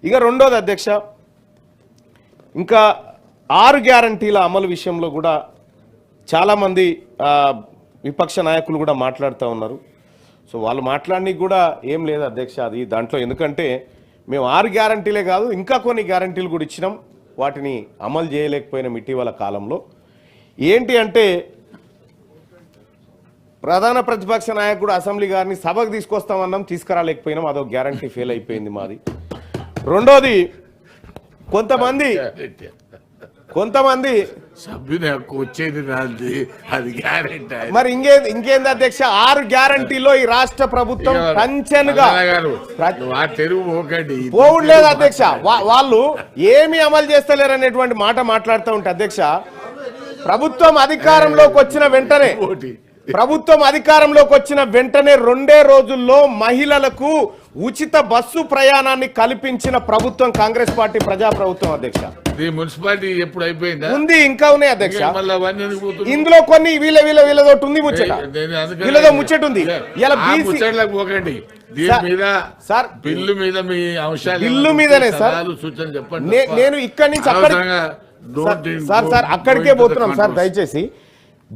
ఇక రెండోది అధ్యక్ష, ఇంకా 6 గ్యారంటీల అమలు విషయంలో కూడా చాలామంది విపక్ష నాయకులు కూడా మాట్లాడుతూ ఉన్నారు. సో వాళ్ళు మాట్లాడడానికి కూడా ఏం లేదు అధ్యక్ష అది దాంట్లో. ఎందుకంటే మేము 6 గ్యారంటీలే కాదు ఇంకా కొన్ని గ్యారంటీలు కూడా ఇచ్చినాం, వాటిని అమలు చేయలేకపోయినాం ఇటీవల కాలంలో. ఏంటి అంటే ప్రధాన ప్రతిపక్ష నాయకుడు అసెంబ్లీ గారిని సభకు తీసుకొస్తామన్నాం, తీసుకురాలేకపోయినాం, అదొక గ్యారంటీ ఫెయిల్ అయిపోయింది మాది. రెండోది కొంతమంది సభ్యుని హక్కు వచ్చేది అది గ్యారెంటీ. మరి ఇంకేంది అధ్యక్ష, 6 గ్యారంటీలో ఈ రాష్ట్ర ప్రభుత్వం టంచన్గా పోవులేదు అధ్యక్ష. వాళ్ళు ఏమి అమలు చేస్తలేరు అనేటువంటి మాట మాట్లాడుతూ ఉంటే అధ్యక్ష, ప్రభుత్వం అధికారంలోకి వచ్చిన వెంటనే 2 రోజుల్లో మహిళలకు ఉచిత బస్సు ప్రయాణాన్ని కల్పించిన ప్రభుత్వం కాంగ్రెస్ పార్టీ ప్రజాప్రభుత్వం అధ్యక్ష. మున్సిపాలిటీ ఎప్పుడు అయిపోయిందా? ఉంది, ఇంకా ఉన్నాయి అధ్యక్ష. ఇందులో కొన్ని వీళ్ళతో ఉంది ముచ్చట, వీళ్ళతో ముచ్చట ఉంది. పోకండి సార్, బిల్లు మీద మీ అంశాలు బిల్లు మీదనే సార్ సూచన చెప్పండి. నేను ఇక్కడి నుంచి సార్ అక్కడికే పోతున్నాం సార్. దయచేసి